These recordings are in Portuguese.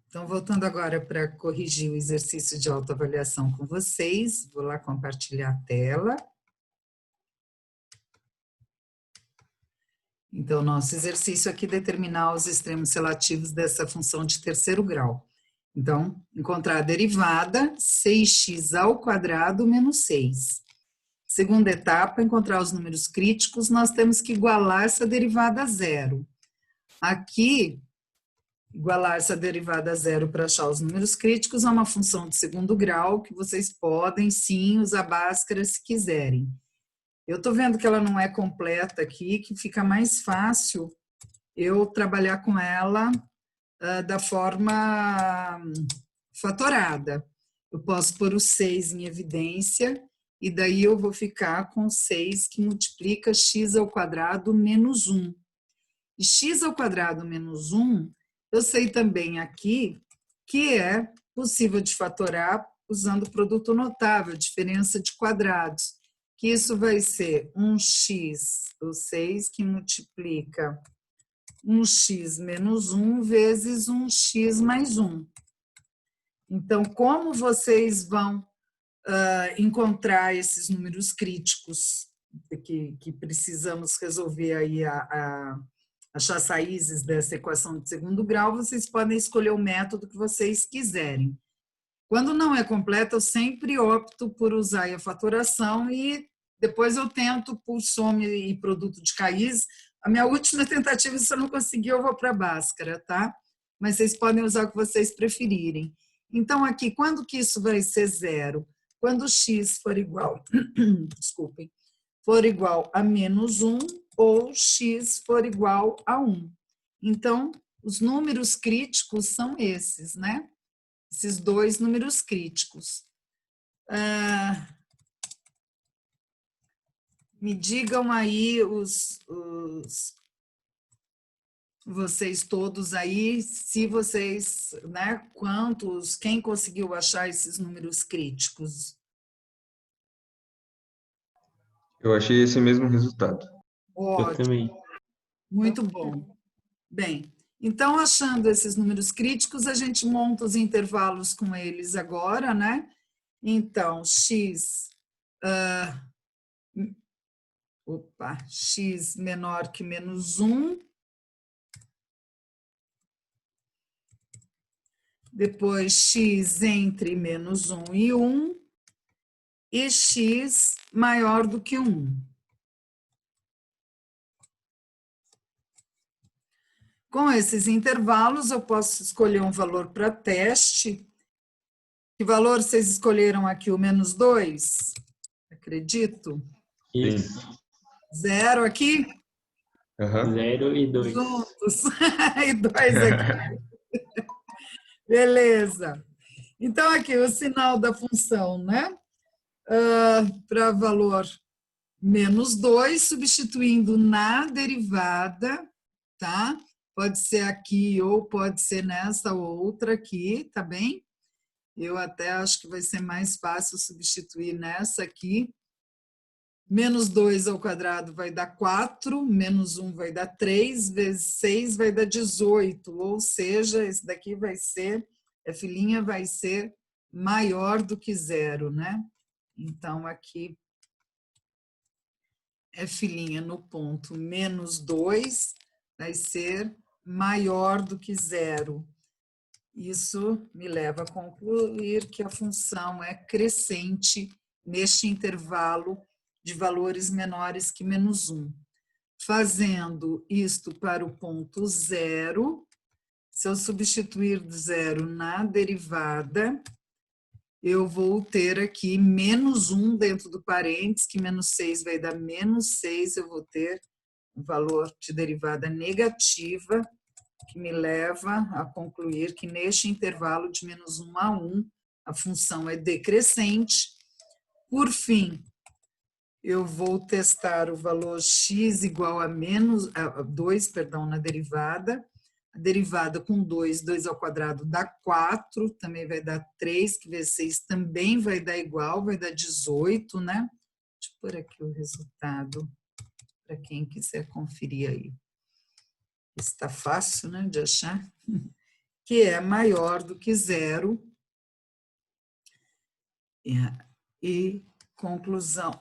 Então, voltando agora para corrigir o exercício de autoavaliação com vocês, vou lá compartilhar a tela. Então, nosso exercício aqui é determinar os extremos relativos dessa função de terceiro grau. Então, encontrar a derivada 6x² menos 6. Segunda etapa, encontrar os números críticos, nós temos que igualar essa derivada a zero. Aqui, igualar essa derivada a zero para achar os números críticos é uma função de segundo grau que vocês podem, sim, usar Bhaskara se quiserem. Eu estou vendo que ela não é completa aqui, que fica mais fácil eu trabalhar com ela da forma fatorada. Eu posso pôr o 6 em evidência, e daí eu vou ficar com 6 que multiplica x² menos 1. E x² menos 1, eu sei também aqui que é possível de fatorar usando o produto notável, diferença de quadrados, que isso vai ser 1x, o 6 que multiplica 1x menos 1 vezes 1x mais 1. Então, como vocês vão encontrar esses números críticos que precisamos resolver aí, achar as raízes dessa equação de segundo grau, vocês podem escolher o método que vocês quiserem. Quando não é completa, eu sempre opto por usar a fatoração e depois eu tento por soma e produto de raiz. A minha última tentativa, se eu não conseguir, eu vou para a Bhaskara, tá? Mas vocês podem usar o que vocês preferirem. Então, aqui, quando que isso vai ser zero? Quando x for igual, desculpem, for igual a menos 1 ou x for igual a 1. Então, os números críticos são esses, né? Esses dois números críticos. Me digam aí vocês todos aí, se vocês, né, quantos, quem conseguiu achar esses números críticos? Eu achei esse mesmo resultado. Ótimo. Eu também. Muito bom. Bem, então, achando esses números críticos, a gente monta os intervalos com eles agora, né? Então, x menor que menos 1, depois x entre menos 1 e 1, e x maior do que 1. Com esses intervalos, eu posso escolher um valor para teste. Que valor vocês escolheram aqui? O menos 2? Acredito. Isso. 0 aqui? Uhum. 0 e 2. Juntos. E 2 aqui. Beleza. Então, aqui o sinal da função, né? Para valor menos 2, substituindo na derivada, tá? Pode ser aqui ou pode ser nessa outra aqui, tá bem? Eu até acho que vai ser mais fácil substituir nessa aqui. Menos 2 ao quadrado vai dar 4, menos 1 vai dar 3, vezes 6 vai dar 18, ou seja, esse daqui vai ser, F' vai ser maior do que zero, né? Então, aqui, F' no ponto menos 2 vai ser maior do que zero. Isso me leva a concluir que a função é crescente neste intervalo de valores menores que menos 1. Fazendo isto para o ponto zero, se eu substituir zero na derivada, eu vou ter aqui menos 1 dentro do parênteses, que menos 6 vai dar menos 6, eu vou ter um valor de derivada negativa, que me leva a concluir que neste intervalo de menos 1 a 1, a função é decrescente. Por fim, eu vou testar o valor x igual a 2, na derivada. A derivada com 2, 2 ao quadrado dá 4, também vai dar 3, que vezes 6 também vai dar igual, vai dar 18, né? Deixa eu pôr aqui o resultado para quem quiser conferir aí. Está fácil, né, de achar. que é maior do que zero. E conclusão.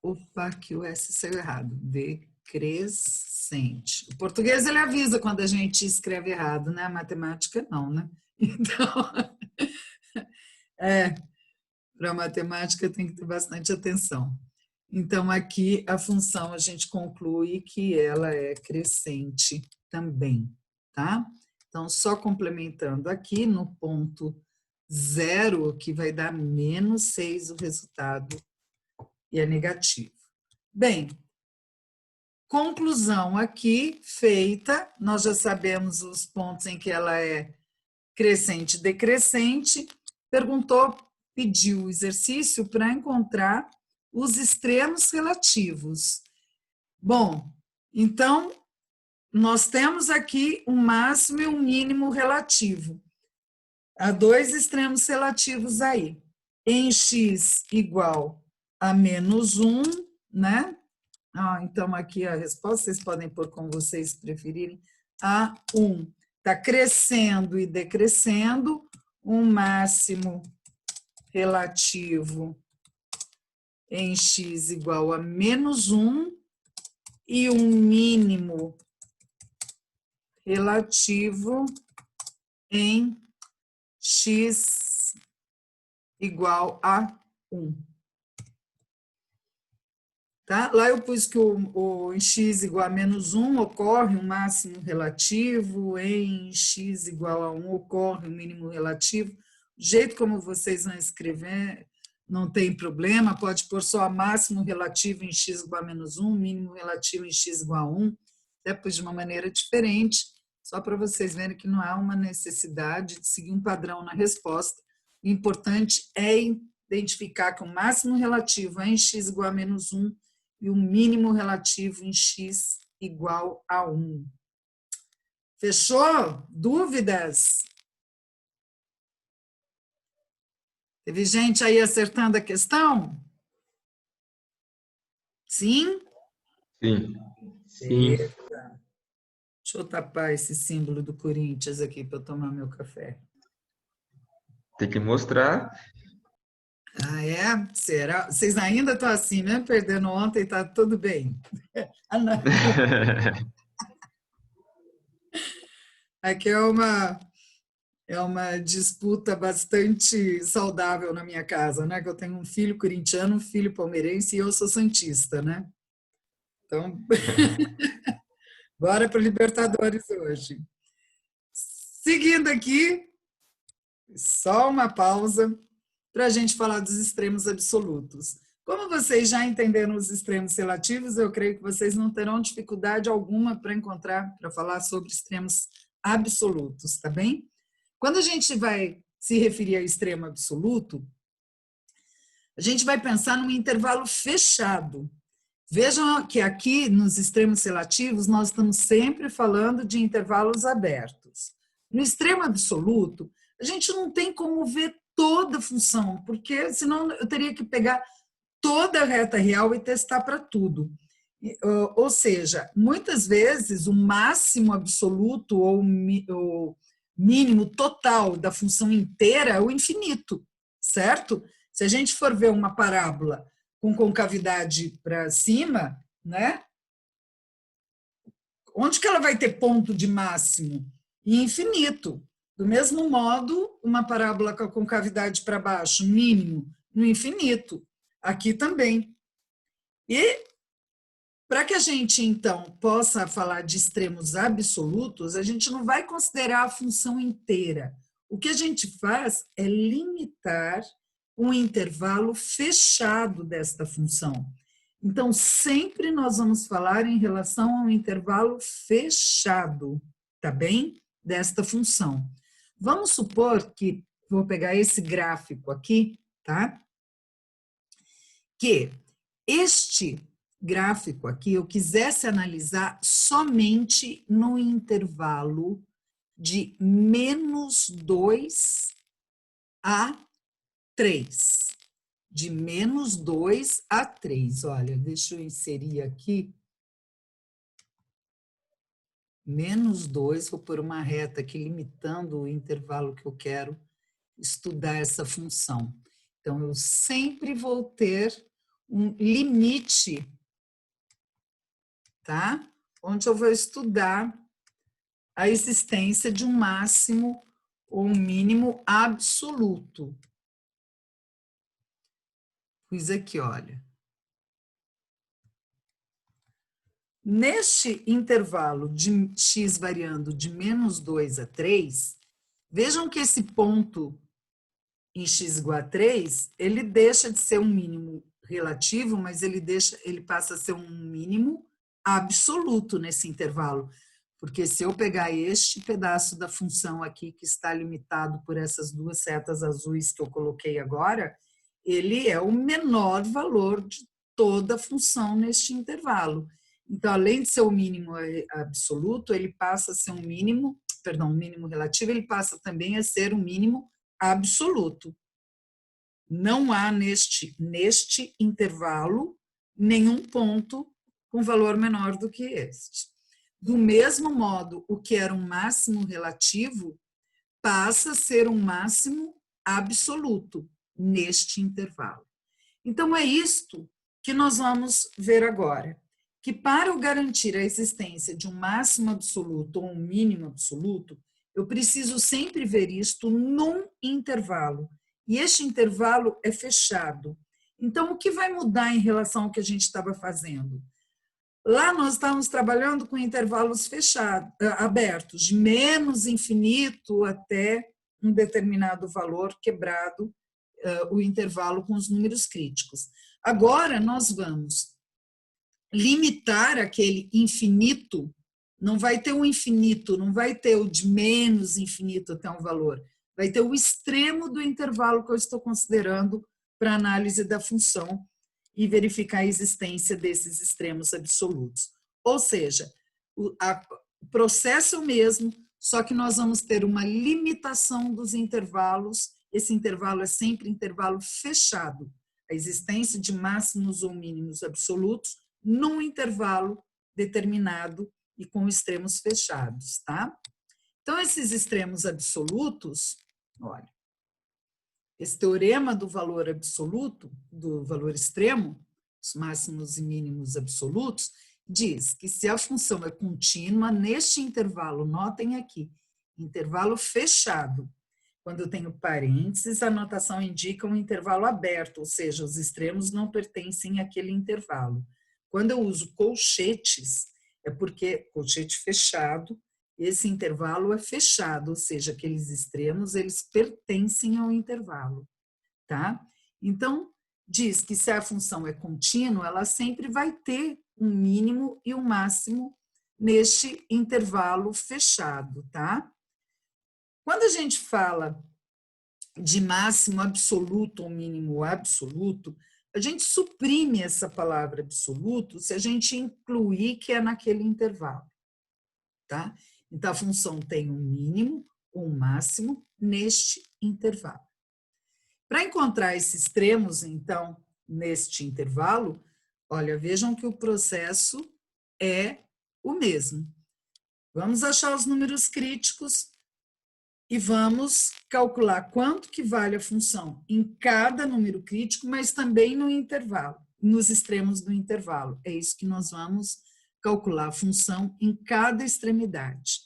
Opa, aqui o S saiu errado. Decrescente. O português ele avisa quando a gente escreve errado, né? A matemática não, né? Então, para a matemática tem que ter bastante atenção. Então, aqui a função a gente conclui que ela é crescente também, tá? Então, só complementando aqui no ponto 0, que vai dar menos 6 o resultado, e é negativo. Bem, conclusão aqui feita, nós já sabemos os pontos em que ela é crescente e decrescente, pediu o exercício para encontrar os extremos relativos. Bom, então, nós temos aqui um máximo e um mínimo relativo. Há dois extremos relativos aí. Em x igual a menos 1, né? Então, aqui a resposta, vocês podem pôr como vocês preferirem. A 1 está crescendo e decrescendo, um máximo relativo em x igual a menos 1 e um mínimo relativo em x igual a 1. Tá? Lá eu pus que em x igual a menos 1 ocorre um máximo relativo, em x igual a 1 ocorre um mínimo relativo. Do jeito como vocês vão escrever, não tem problema, pode pôr só máximo relativo em x igual a menos 1, mínimo relativo em x igual a 1, até pus de uma maneira diferente, só para vocês verem que não há uma necessidade de seguir um padrão na resposta. O importante é identificar que o máximo relativo é em x igual a menos 1 e o mínimo relativo em x igual a 1. Fechou? Dúvidas? Teve gente aí acertando a questão? Sim? Sim. Sim. Deixa eu tapar esse símbolo do Corinthians aqui para eu tomar meu café. Tem que mostrar. Ah, é? Será? Vocês ainda estão assim, né? Perdendo ontem, tá tudo bem. Ah, não. Aqui é uma disputa bastante saudável na minha casa, né? Que eu tenho um filho corintiano, um filho palmeirense e eu sou santista, né? Então, bora para Libertadores hoje. Seguindo aqui, só uma pausa para a gente falar dos extremos absolutos. Como vocês já entenderam os extremos relativos, eu creio que vocês não terão dificuldade alguma para encontrar, para falar sobre extremos absolutos, tá bem? Quando a gente vai se referir a extremo absoluto, a gente vai pensar num intervalo fechado. Vejam que aqui nos extremos relativos nós estamos sempre falando de intervalos abertos. No extremo absoluto, a gente não tem como ver toda a função, porque senão eu teria que pegar toda a reta real e testar para tudo. Ou seja, muitas vezes o máximo absoluto ou mínimo total da função inteira é o infinito, certo? Se a gente for ver uma parábola com concavidade para cima, né? Onde que ela vai ter ponto de máximo? Em infinito. Do mesmo modo, uma parábola com a concavidade para baixo, mínimo, no infinito. Aqui também. E para que a gente, então, possa falar de extremos absolutos, a gente não vai considerar a função inteira. O que a gente faz é limitar um intervalo fechado desta função. Então, sempre nós vamos falar em relação a um intervalo fechado, tá bem? Desta função. Vamos supor que, vou pegar esse gráfico aqui, tá? Que este gráfico aqui eu quisesse analisar somente no intervalo de menos 2 a 3. De menos 2 a 3. Olha, deixa eu inserir aqui menos 2, vou pôr uma reta aqui limitando o intervalo que eu quero estudar essa função. Então, eu sempre vou ter um limite, tá? Onde eu vou estudar a existência de um máximo ou um mínimo absoluto. Pus aqui, olha. Neste intervalo de x variando de menos 2 a 3, vejam que esse ponto em x igual a 3, ele deixa de ser um mínimo relativo, mas ele passa a ser um mínimo absoluto nesse intervalo. Porque se eu pegar este pedaço da função aqui, que está limitado por essas duas setas azuis que eu coloquei agora, ele é o menor valor de toda a função neste intervalo. Então, além de ser o mínimo absoluto, ele passa a ser um mínimo relativo, ele passa também a ser um mínimo absoluto. Não há neste intervalo nenhum ponto com valor menor do que este. Do mesmo modo, o que era um máximo relativo passa a ser um máximo absoluto neste intervalo. Então, é isto que nós vamos ver agora, que para eu garantir a existência de um máximo absoluto ou um mínimo absoluto, eu preciso sempre ver isto num intervalo. E este intervalo é fechado. Então, o que vai mudar em relação ao que a gente estava fazendo? Lá nós estávamos trabalhando com intervalos fechados, abertos, de menos infinito até um determinado valor, quebrado o intervalo com os números críticos. Agora nós vamos limitar aquele infinito, não vai ter o infinito, não vai ter o de menos infinito até um valor, vai ter o extremo do intervalo que eu estou considerando para análise da função e verificar a existência desses extremos absolutos. Ou seja, o processo é o mesmo, só que nós vamos ter uma limitação dos intervalos. Esse intervalo é sempre intervalo fechado, a existência de máximos ou mínimos absolutos num intervalo determinado e com extremos fechados, tá? Então, esses extremos absolutos, olha, esse teorema do valor absoluto, do valor extremo, os máximos e mínimos absolutos, diz que se a função é contínua neste intervalo, notem aqui, intervalo fechado, quando eu tenho parênteses, a notação indica um intervalo aberto, ou seja, os extremos não pertencem àquele intervalo. Quando eu uso colchetes, é porque colchete fechado, esse intervalo é fechado, ou seja, aqueles extremos, eles pertencem ao intervalo, tá? Então, diz que se a função é contínua, ela sempre vai ter um mínimo e um máximo neste intervalo fechado, tá? Quando a gente fala de máximo absoluto ou mínimo absoluto, a gente suprime essa palavra absoluto se a gente incluir que é naquele intervalo, tá? Então, a função tem um mínimo ou um máximo neste intervalo. Para encontrar esses extremos, então, neste intervalo, olha, vejam que o processo é o mesmo. Vamos achar os números críticos e vamos calcular quanto que vale a função em cada número crítico, mas também no intervalo, nos extremos do intervalo. É isso que nós vamos calcular a função em cada extremidade.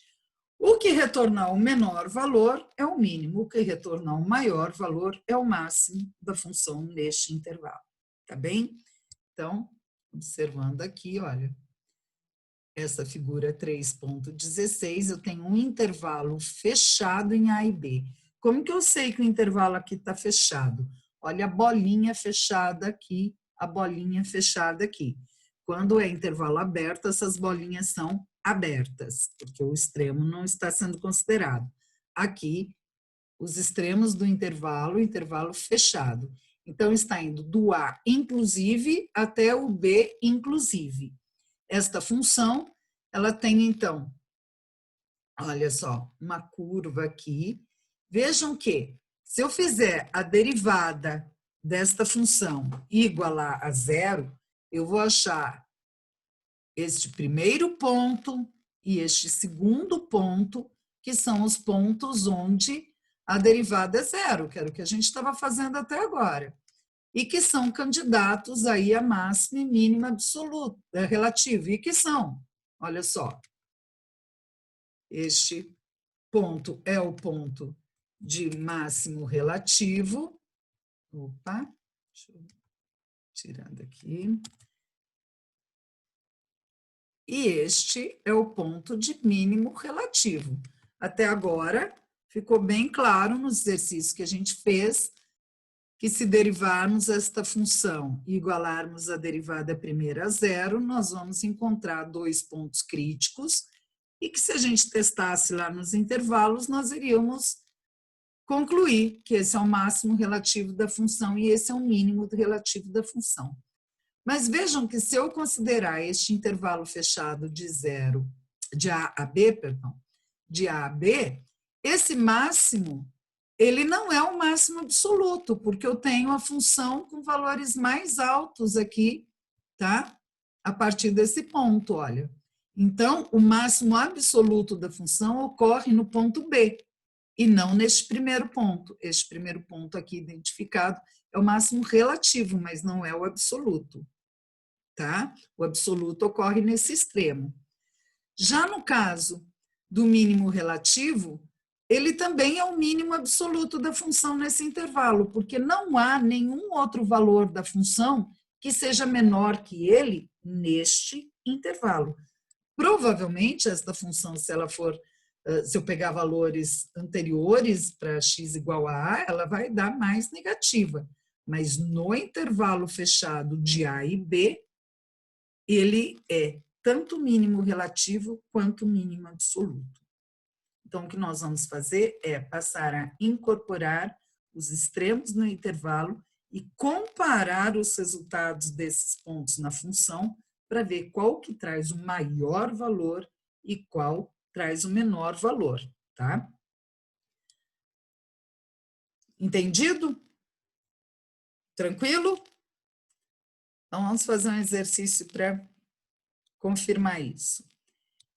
O que retornar o menor valor é o mínimo, o que retornar o maior valor é o máximo da função neste intervalo. Tá bem? Então, observando aqui, olha, essa figura 3.16, eu tenho um intervalo fechado em A e B. Como que eu sei que o intervalo aqui está fechado? Olha a bolinha fechada aqui, a bolinha fechada aqui. Quando é intervalo aberto, essas bolinhas são abertas, porque o extremo não está sendo considerado. Aqui, os extremos do intervalo, intervalo fechado. Então, está indo do A inclusive até o B inclusive. Esta função, ela tem, então, olha só, uma curva aqui. Vejam que, se eu fizer a derivada desta função igualar a zero, eu vou achar este primeiro ponto e este segundo ponto, que são os pontos onde a derivada é zero, que era o que a gente estava fazendo até agora, e que são candidatos aí a máxima e mínima absoluta, relativo, e que são, olha só, este ponto é o ponto de máximo relativo, opa, deixa eu tirar daqui, e este é o ponto de mínimo relativo. Até agora, ficou bem claro nos exercícios que a gente fez que se derivarmos esta função e igualarmos a derivada primeira a zero, nós vamos encontrar dois pontos críticos e que se a gente testasse lá nos intervalos, nós iríamos concluir que esse é o máximo relativo da função e esse é o mínimo relativo da função. Mas vejam que se eu considerar este intervalo fechado de zero, de A a B, perdão, de A a B, esse máximo, ele não é o máximo absoluto, porque eu tenho a função com valores mais altos aqui, tá? A partir desse ponto, olha. Então, o máximo absoluto da função ocorre no ponto B, e não neste primeiro ponto. Este primeiro ponto aqui identificado é o máximo relativo, mas não é o absoluto. Tá? O absoluto ocorre nesse extremo. Já no caso do mínimo relativo, ele também é o mínimo absoluto da função nesse intervalo, porque não há nenhum outro valor da função que seja menor que ele neste intervalo. Provavelmente, esta função, se ela for, se eu pegar valores anteriores para x igual a A, ela vai dar mais negativa. Mas no intervalo fechado de A e B, ele é tanto mínimo relativo quanto mínimo absoluto. Então, o que nós vamos fazer é passar a incorporar os extremos no intervalo e comparar os resultados desses pontos na função para ver qual que traz o maior valor e qual traz o menor valor, tá? Entendido? Tranquilo? Então, vamos fazer um exercício para confirmar isso.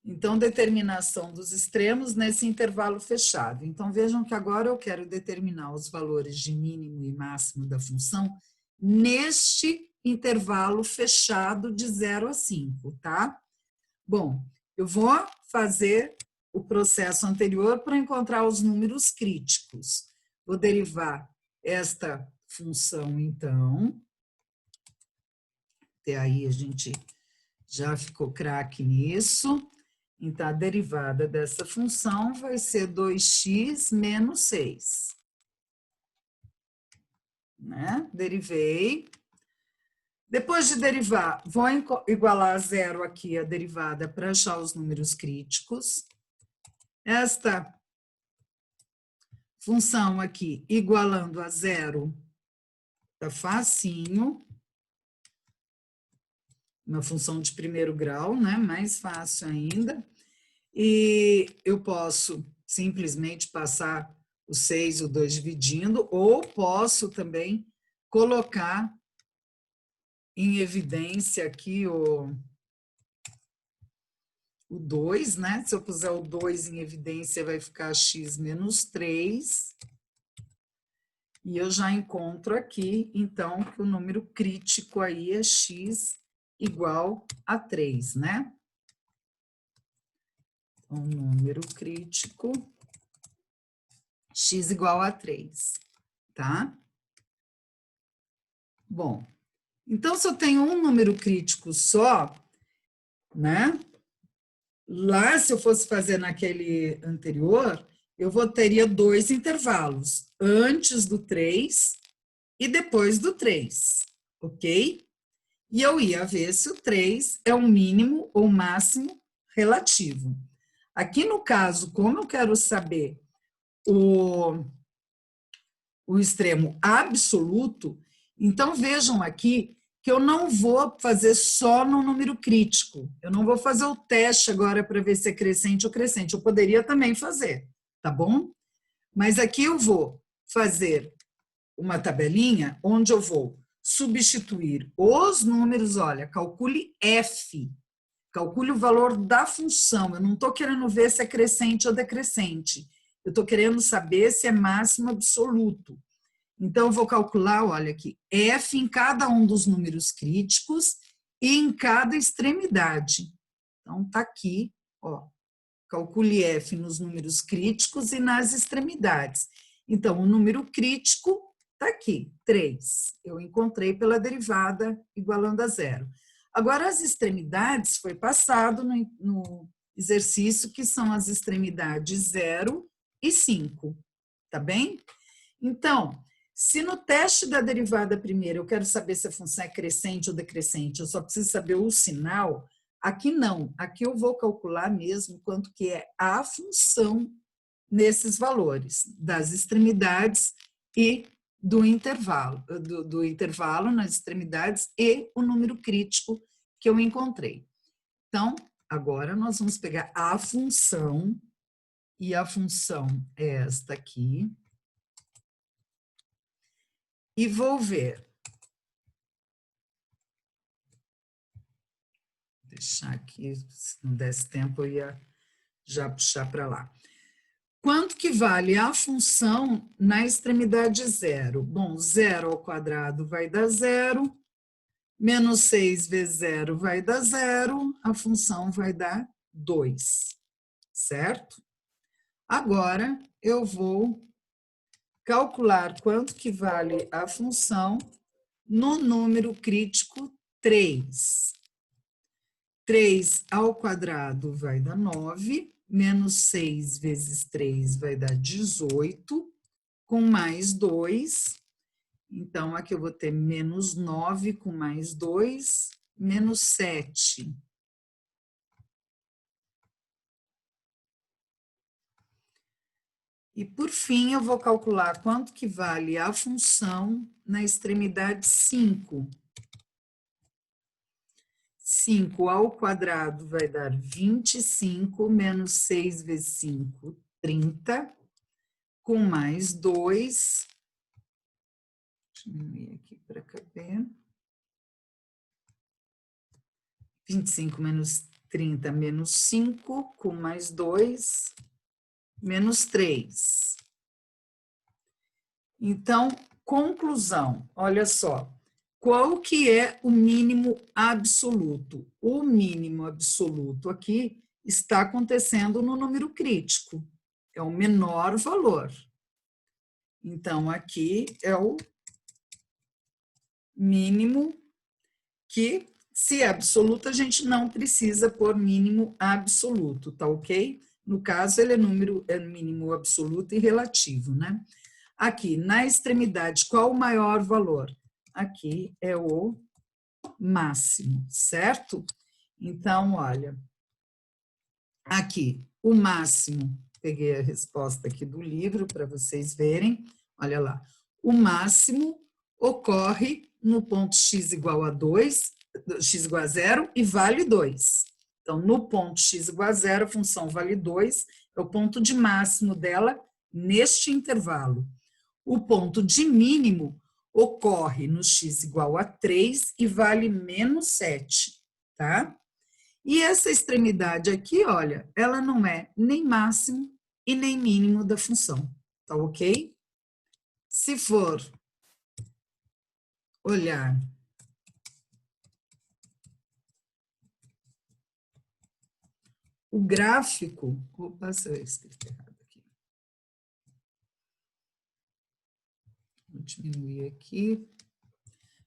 Então, determinação dos extremos nesse intervalo fechado. Então, vejam que agora eu quero determinar os valores de mínimo e máximo da função neste intervalo fechado de 0 a 5, tá? Bom, eu vou fazer o processo anterior para encontrar os números críticos. Vou derivar esta função, então. Até aí a gente já ficou craque nisso. Então, a derivada dessa função vai ser 2x menos 6. Né? Derivei. Depois de derivar, vou igualar a zero aqui a derivada para achar os números críticos. Esta função aqui, igualando a zero, tá facinho. Uma função de primeiro grau, né? Mais fácil ainda. E eu posso simplesmente passar o 6 e o 2 dividindo, ou posso também colocar em evidência aqui o 2, né? Se eu puser o 2 em evidência, vai ficar x menos 3. E eu já encontro aqui, então, que o número crítico aí é x igual a 3, né? Um número crítico, x igual a 3, tá? Bom, então, se eu tenho um número crítico só, né? Lá, se eu fosse fazer naquele anterior, eu teria dois intervalos, antes do 3 e depois do 3, ok? E eu ia ver se o 3 é o mínimo ou máximo relativo. Aqui no caso, como eu quero saber o extremo absoluto, então vejam aqui que eu não vou fazer só no número crítico. Eu não vou fazer o teste agora para ver se é crescente ou crescente. Eu poderia também fazer, tá bom? Mas aqui eu vou fazer uma tabelinha onde eu vou substituir os números, olha, calcule F. Calcule o valor da função. Eu não estou querendo ver se é crescente ou decrescente. Eu estou querendo saber se é máximo absoluto. Então, eu vou calcular, olha aqui, f em cada um dos números críticos e em cada extremidade. Então, está aqui, ó. Calcule f nos números críticos e nas extremidades. Então, o número crítico está aqui, 3. Eu encontrei pela derivada igualando a zero. Agora, as extremidades foi passado no exercício, que são as extremidades 0 e 5. Tá bem? Então, se no teste da derivada primeira eu quero saber se a função é crescente ou decrescente, eu só preciso saber o sinal, aqui não. Aqui eu vou calcular mesmo quanto que é a função nesses valores, das extremidades e do intervalo, do intervalo nas extremidades e o número crítico que eu encontrei. Então, agora nós vamos pegar a função, e a função é esta aqui, e vou ver. Deixar aqui, se não desse tempo eu ia já puxar para lá. Quanto que vale a função na extremidade zero? Bom, 0 ao quadrado vai dar 0, menos 6 vezes 0 vai dar 0, a função vai dar 2, certo? Agora, eu vou calcular quanto que vale a função no número crítico 3. 3 ao quadrado vai dar 9, menos 6 vezes 3 vai dar 18, com mais 2. Então, aqui eu vou ter menos 9 com mais 2, menos 7. E, por fim, eu vou calcular quanto que vale a função na extremidade 5. 5 ao quadrado vai dar 25, menos 6 vezes 5, 30, com mais 2. Diminuir aqui para caber. 25 menos 30, menos 5, com mais 2, menos 3. Então, conclusão, olha só. Qual que é o mínimo absoluto? O mínimo absoluto aqui está acontecendo no número crítico. É o menor valor. Então, aqui é o mínimo que, se é absoluto, a gente não precisa pôr mínimo absoluto, tá ok? No caso, ele é mínimo absoluto e relativo, né? Aqui, na extremidade, qual o maior valor? Aqui é o máximo, certo? Então, olha, aqui, o máximo, peguei a resposta aqui do livro para vocês verem, olha lá, o máximo ocorre no ponto x igual a 2, x igual a 0 e vale 2. Então, no ponto x igual a 0, a função vale 2, é o ponto de máximo dela neste intervalo. O ponto de mínimo ocorre no x igual a 3 e vale menos 7, tá? E essa extremidade aqui, olha, ela não é nem máximo e nem mínimo da função, tá ok? Se for olhar o gráfico, opa, se eu escrevi errado aqui. Vou diminuir aqui.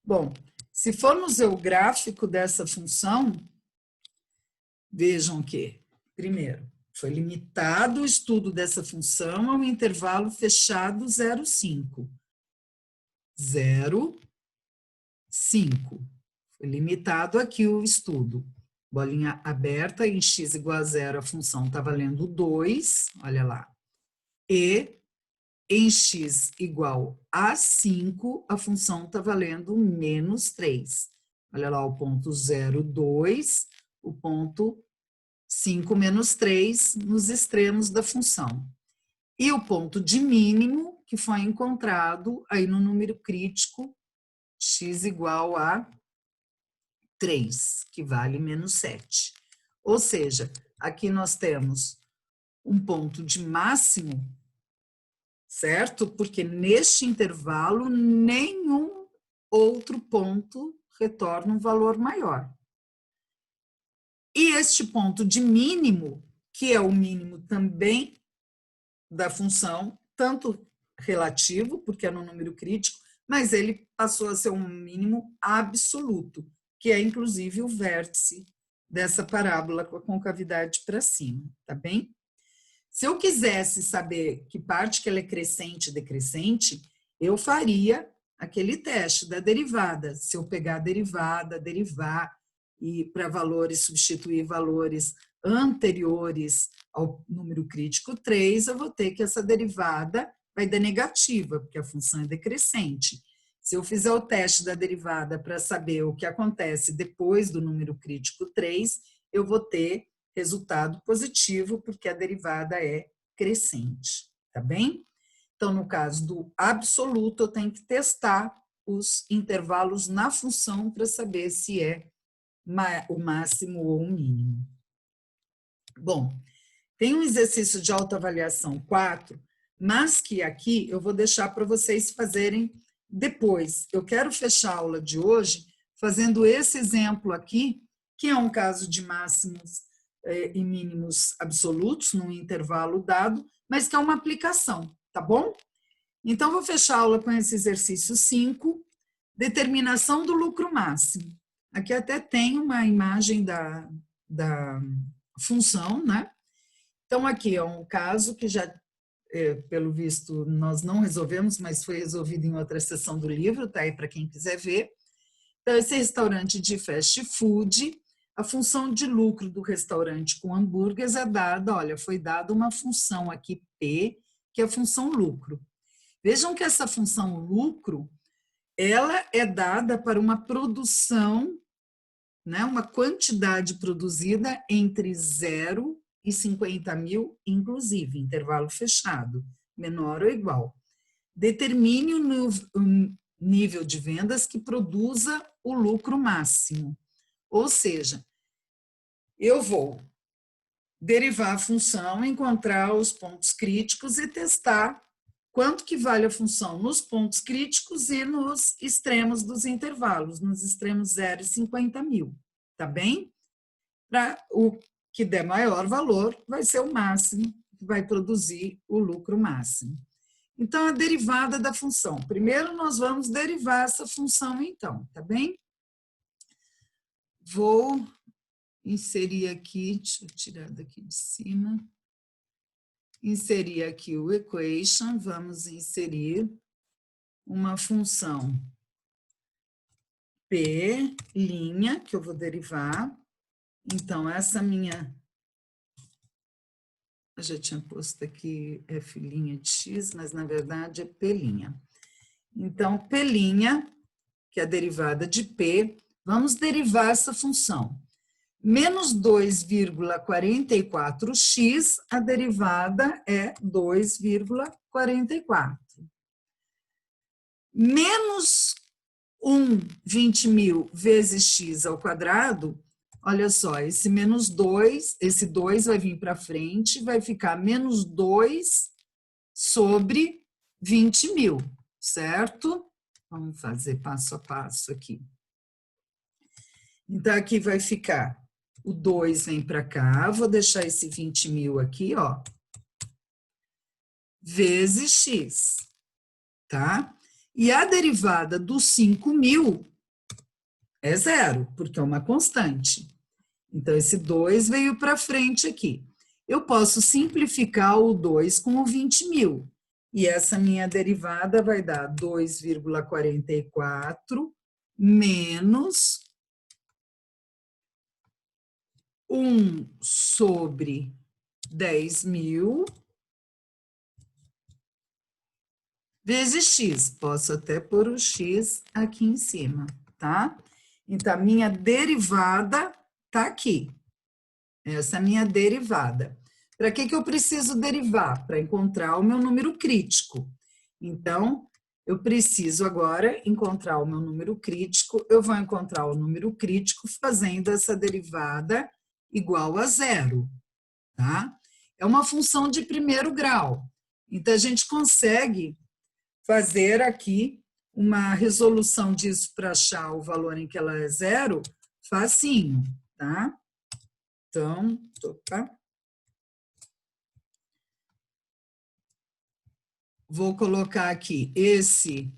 Bom, se formos ver o gráfico dessa função, vejam que, primeiro, foi limitado o estudo dessa função ao intervalo fechado 0,5. 0,5. Foi limitado aqui o estudo. Bolinha aberta, em x igual a 0, a função está valendo 2, olha lá. E em x igual a 5, a função está valendo menos 3. Olha lá o ponto 0,2, o ponto 5 menos 3 nos extremos da função. E o ponto de mínimo que foi encontrado aí no número crítico, x igual a 3, que vale menos 7. Ou seja, aqui nós temos um ponto de máximo, certo? Porque neste intervalo, nenhum outro ponto retorna um valor maior. E este ponto de mínimo, que é o mínimo também da função, tanto relativo, porque é no número crítico, mas ele passou a ser um mínimo absoluto, que é inclusive o vértice dessa parábola com a concavidade para cima, tá bem? Se eu quisesse saber que parte que ela é crescente e decrescente, eu faria aquele teste da derivada. Se eu pegar a derivada, derivar e para valores, substituir valores anteriores ao número crítico 3, eu vou ter que essa derivada vai dar negativa, porque a função é decrescente. Se eu fizer o teste da derivada para saber o que acontece depois do número crítico 3, eu vou ter resultado positivo, porque a derivada é crescente, tá bem? Então, no caso do absoluto, eu tenho que testar os intervalos na função para saber se é o máximo ou o mínimo. Bom, tem um exercício de autoavaliação 4, mas que aqui eu vou deixar para vocês fazerem depois. Eu quero fechar a aula de hoje fazendo esse exemplo aqui, que é um caso de máximos e mínimos absolutos num intervalo dado, mas que é uma aplicação, tá bom? Então, vou fechar a aula com esse exercício 5, determinação do lucro máximo. Aqui até tem uma imagem da função, né? Então, aqui é um caso que já, pelo visto, nós não resolvemos, mas foi resolvido em outra seção do livro, tá aí para quem quiser ver. Então, esse restaurante de fast food, a função de lucro do restaurante com hambúrgueres é dada, olha, foi dada uma função aqui P, que é a função lucro. Vejam que essa função lucro, ela é dada para uma produção, né, uma quantidade produzida entre 0 e 50 mil, inclusive, intervalo fechado, menor ou igual. Determine o nível de vendas que produza o lucro máximo. Ou seja, eu vou derivar a função, encontrar os pontos críticos e testar quanto que vale a função nos pontos críticos e nos extremos dos intervalos, nos extremos 0 e 50 mil, tá bem? Para o que der maior valor, vai ser o máximo, que vai produzir o lucro máximo. Então, a derivada da função. Primeiro, nós vamos derivar essa função, então, tá bem? Vou inserir aqui, deixa eu tirar daqui de cima. Inserir aqui o equation, vamos inserir uma função P', que eu vou derivar. Então, essa minha... Eu já tinha posto aqui F' de x, mas na verdade é P'. Então, P', que é a derivada de P, vamos derivar essa função. Menos 2,44x, a derivada é 2,44. Menos 1/20.000 vezes x ao quadrado, olha só, esse menos 2, esse 2 vai vir para frente, vai ficar menos 2 sobre 20.000, certo? Vamos fazer passo a passo aqui. Então, aqui vai ficar, o 2 vem para cá, vou deixar esse 20.000 aqui, ó, vezes x, tá? E a derivada dos 5.000 é 0, porque é uma constante. Então, esse 2 veio para frente aqui. Eu posso simplificar o 2 com o 20.000. E essa minha derivada vai dar 2,44 menos 1 sobre 10.000 vezes x. Posso até pôr o x aqui em cima, tá? Então, a minha derivada está aqui. Essa é a minha derivada. Para que eu preciso derivar? Para encontrar o meu número crítico. Então, eu preciso agora encontrar o meu número crítico. Eu vou encontrar o número crítico fazendo essa derivada igual a zero, tá? É uma função de primeiro grau. Então, a gente consegue fazer aqui uma resolução disso para achar o valor em que ela é zero, facinho, tá? Então, opa. Vou colocar aqui esse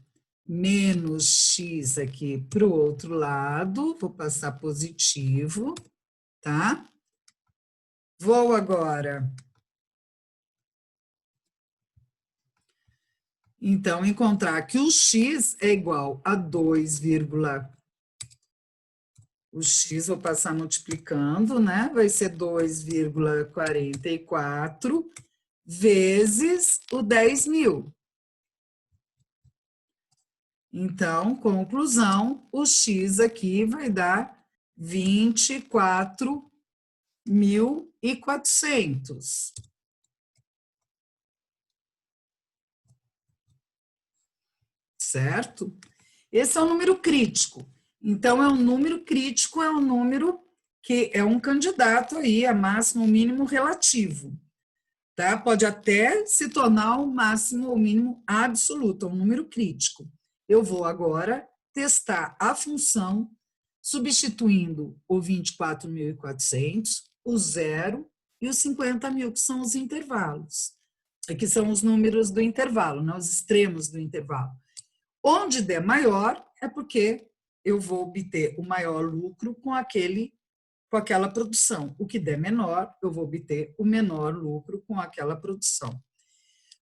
menos x aqui para o outro lado, vou passar positivo, tá? Vou agora, então, encontrar que o x é igual a 2, o x vou passar multiplicando, né? Vai ser 2,44 vezes o 10.000. Então, conclusão, o x aqui vai dar 24.400. Certo? Esse é um número crítico. Então, é um número crítico, é um número que é um candidato aí a máximo ou mínimo relativo. Tá? Pode até se tornar o máximo ou mínimo absoluto, é um número crítico. Eu vou agora testar a função substituindo o 24.400, o zero e os 50.000, que são os intervalos. Aqui são os números do intervalo, né? Os extremos do intervalo. Onde der maior é porque eu vou obter o maior lucro com aquela produção. O que der menor, eu vou obter o menor lucro com aquela produção.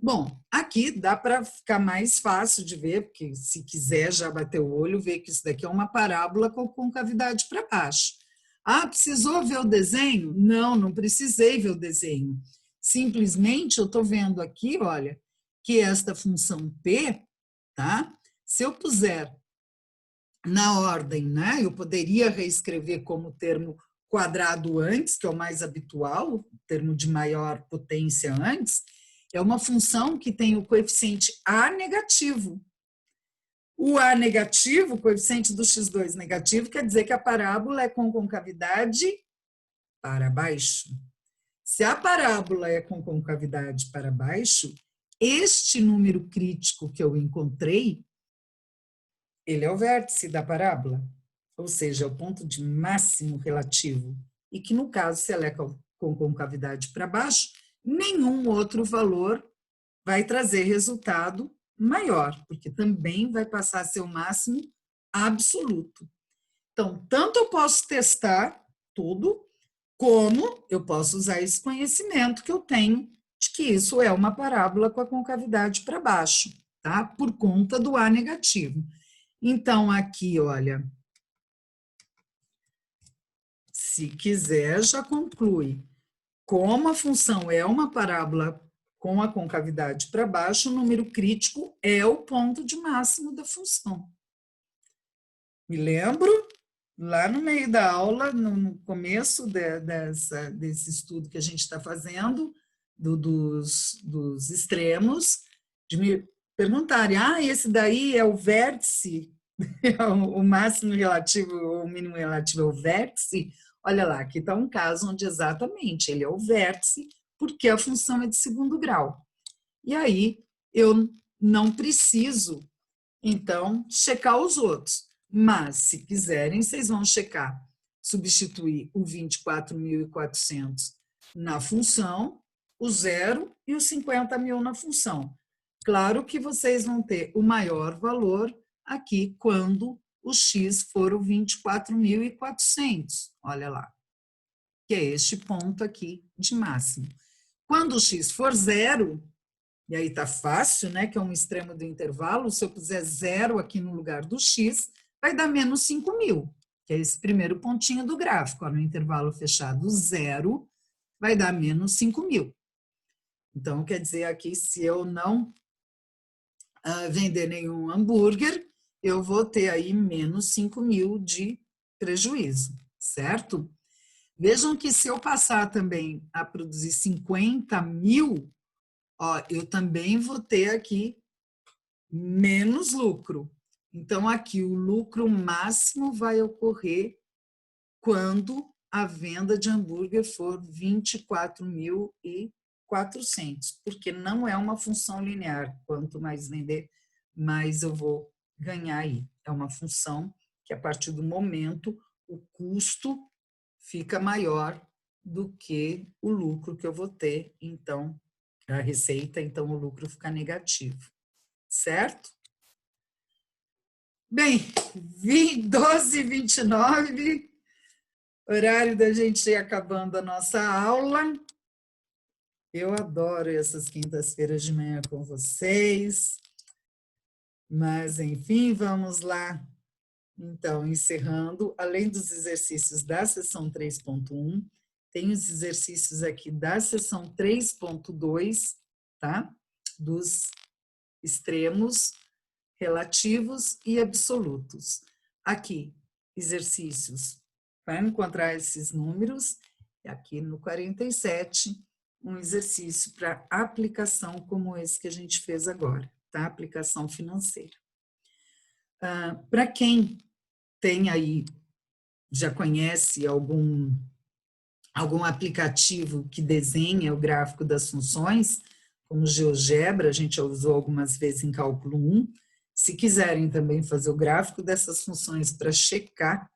Bom, aqui dá para ficar mais fácil de ver, porque se quiser já bater o olho, ver que isso daqui é uma parábola com concavidade para baixo. Ah, precisou ver o desenho? Não, não precisei ver o desenho. Simplesmente eu estou vendo aqui, olha, que esta função P, tá? Se eu puser na ordem, né? Eu poderia reescrever como termo quadrado antes, que é o mais habitual, o termo de maior potência antes, é uma função que tem o coeficiente A negativo. O A negativo, o coeficiente do x2 negativo, quer dizer que a parábola é com concavidade para baixo. Se a parábola é com concavidade para baixo, este número crítico que eu encontrei, ele é o vértice da parábola, ou seja, é o ponto de máximo relativo, e que, no caso, se ela é com concavidade para baixo, nenhum outro valor vai trazer resultado maior, porque também vai passar a ser o máximo absoluto. Então, tanto eu posso testar tudo, como eu posso usar esse conhecimento que eu tenho de que isso é uma parábola com a concavidade para baixo, tá? Por conta do A negativo. Então, aqui, olha, se quiser, já conclui. Como a função é uma parábola com a concavidade para baixo, o número crítico é o ponto de máximo da função. Me lembro, lá no meio da aula, no começo desse estudo que a gente está fazendo, dos extremos, de me perguntarem, esse daí é o vértice, o máximo relativo, o mínimo relativo é o vértice. Olha lá, aqui está um caso onde exatamente ele é o vértice, porque a função é de segundo grau. E aí eu não preciso, então, checar os outros. Mas, se quiserem, vocês vão checar, substituir o 24.400 na função, o zero e os 50.000 na função. Claro que vocês vão ter o maior valor aqui quando o x for o 24.400. Olha lá, que é este ponto aqui de máximo. Quando o x for zero, e aí tá fácil, né, que é um extremo do intervalo, se eu puser zero aqui no lugar do x, vai dar menos 5.000, que é esse primeiro pontinho do gráfico. Ó, no intervalo fechado, zero vai dar menos 5.000. Então, quer dizer aqui, se eu não vender nenhum hambúrguer, eu vou ter aí menos 5.000 de prejuízo, certo? Vejam que se eu passar também a produzir 50.000, ó, eu também vou ter aqui menos lucro. Então, aqui o lucro máximo vai ocorrer quando a venda de hambúrguer for 24.400, porque não é uma função linear. Quanto mais vender, mais eu vou ganhar aí. É uma função que, a partir do momento, o custo fica maior do que o lucro que eu vou ter, então, a receita, então o lucro fica negativo, certo? Bem, 12h29, horário da gente ir acabando a nossa aula. Eu adoro essas quintas-feiras de manhã com vocês, mas, enfim, vamos lá. Então, encerrando, além dos exercícios da sessão 3.1, tem os exercícios aqui da sessão 3.2, tá? Dos extremos, relativos e absolutos. Aqui, exercícios para encontrar esses números, e aqui no 47, um exercício para aplicação como esse que a gente fez agora, tá? Aplicação financeira. Para quem tem aí, já conhece algum aplicativo que desenha o gráfico das funções, como o GeoGebra, a gente já usou algumas vezes em cálculo 1. Se quiserem também fazer o gráfico dessas funções para checar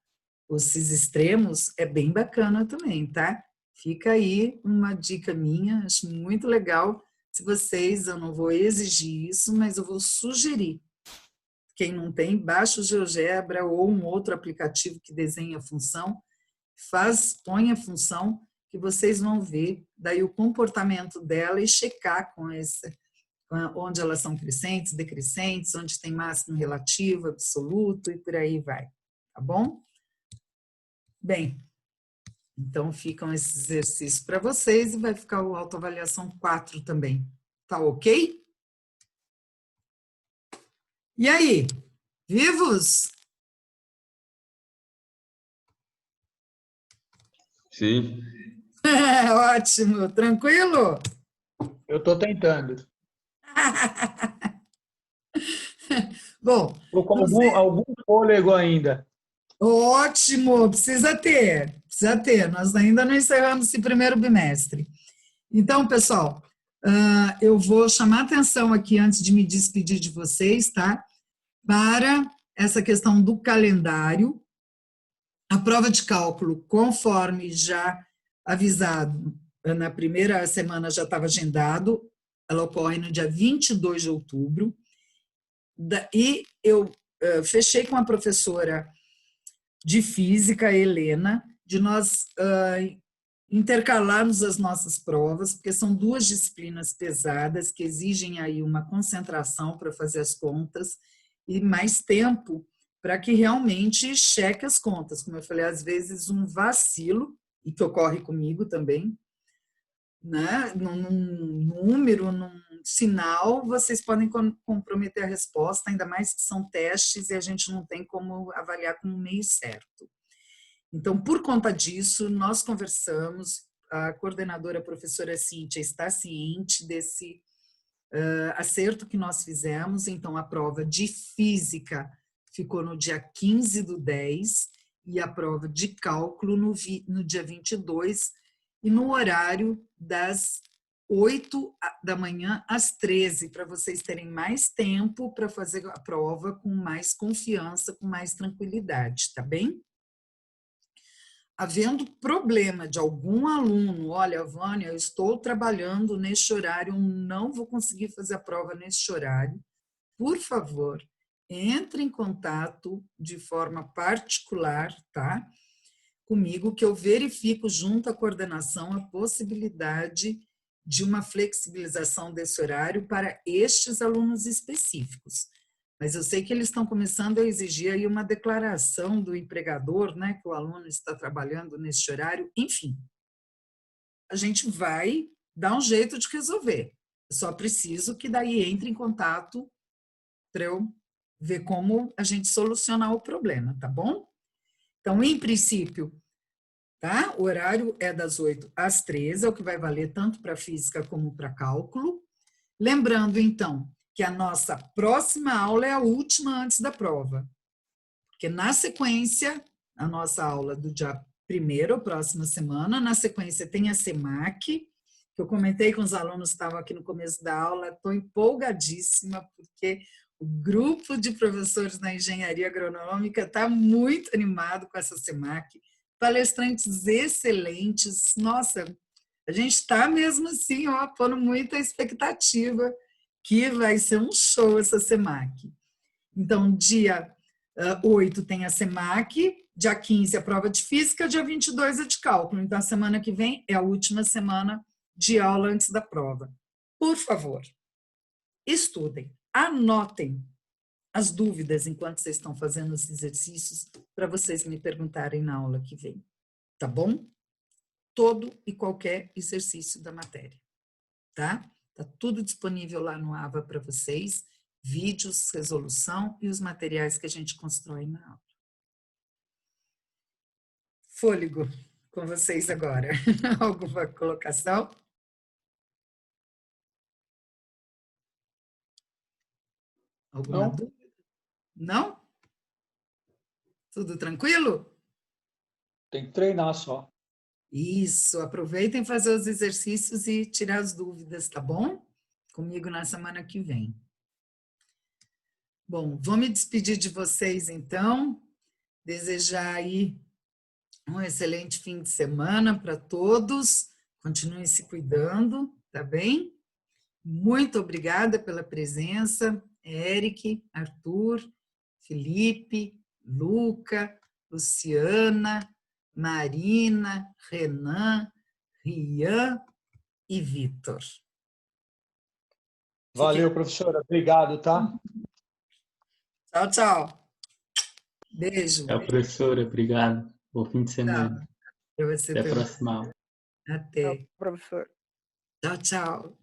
esses extremos, é bem bacana também, tá? Fica aí uma dica minha, acho muito legal. Se vocês, eu não vou exigir isso, mas eu vou sugerir. Quem não tem, baixa o GeoGebra ou um outro aplicativo que desenha a função, põe a função, que vocês vão ver daí o comportamento dela e checar com onde elas são crescentes, decrescentes, onde tem máximo relativo, absoluto e por aí vai, tá bom? Bem, então ficam esses exercícios para vocês e vai ficar o autoavaliação 4 também, tá ok? E aí, vivos? Sim. Ótimo, tranquilo? Eu estou tentando. Bom, Estou com algum fôlego ainda. ótimo, precisa ter. Nós ainda não encerramos esse primeiro bimestre. Então, pessoal, eu vou chamar atenção aqui antes de me despedir de vocês, tá? Para essa questão do calendário. A prova de cálculo, conforme já avisado, na primeira semana já estava agendado, ela ocorre no dia 22 de outubro. E eu fechei com a professora de física, Helena, de nós intercalarmos as nossas provas, porque são duas disciplinas pesadas que exigem aí uma concentração para fazer as contas e mais tempo para que realmente cheque as contas. Como eu falei, às vezes um vacilo, e que ocorre comigo também, né? Num número, num sinal, vocês podem comprometer a resposta, ainda mais que são testes e a gente não tem como avaliar com um meio certo. Então, por conta disso, nós conversamos, a coordenadora, a professora Cíntia, está ciente desse acerto que nós fizemos, então a prova de física ficou no dia 15/10 e a prova de cálculo no dia 22 e no horário das 8 da manhã às 13, para vocês terem mais tempo para fazer a prova com mais confiança, com mais tranquilidade, tá bem? Havendo problema de algum aluno, olha, Vânia, eu estou trabalhando neste horário, não vou conseguir fazer a prova neste horário, por favor, entre em contato de forma particular, tá? Comigo, que eu verifico junto à coordenação a possibilidade de uma flexibilização desse horário para estes alunos específicos. Mas eu sei que eles estão começando a exigir aí uma declaração do empregador, né, que o aluno está trabalhando neste horário. Enfim, a gente vai dar um jeito de resolver. Eu só preciso que daí entre em contato para eu ver como a gente solucionar o problema, tá bom? Então, em princípio, tá? O horário é das 8 às 13, é o que vai valer tanto para física como para cálculo. Lembrando, então, que a nossa próxima aula é a última antes da prova. Porque, na sequência, a nossa aula do dia primeiro, próxima semana. Na sequência, tem a SEMAC, que eu comentei com os alunos que estavam aqui no começo da aula. Estou empolgadíssima, porque o grupo de professores na engenharia agronômica está muito animado com essa SEMAC. Palestrantes excelentes. Nossa, a gente está mesmo assim, ó, pondo muita expectativa que vai ser um show essa SEMAC. Então, dia 8 tem a SEMAC, dia 15 a prova de física, dia 22 a de cálculo. Então, a semana que vem é a última semana de aula antes da prova. Por favor, estudem, anotem as dúvidas enquanto vocês estão fazendo os exercícios para vocês me perguntarem na aula que vem, tá bom? Todo e qualquer exercício da matéria, tá? Tá tudo disponível lá no AVA para vocês, vídeos, resolução e os materiais que a gente constrói na aula. Fôlego, com vocês agora. Alguma colocação? Alguma dúvida? Não? Tudo tranquilo? Tem que treinar só. Isso, aproveitem fazer os exercícios e tirar as dúvidas, tá bom? Comigo na semana que vem. Bom, vou me despedir de vocês então, desejar aí um excelente fim de semana para todos, continuem se cuidando, tá bem? Muito obrigada pela presença, Eric, Arthur, Felipe, Luca, Luciana, Marina, Renan, Rian e Vitor. Valeu, professora. Obrigado, tá? Tchau, tchau. Beijo. Tchau, professora. Obrigado. Bom fim de semana. Para você Até a também. próxima aula. Até. Professor. Tchau, tchau.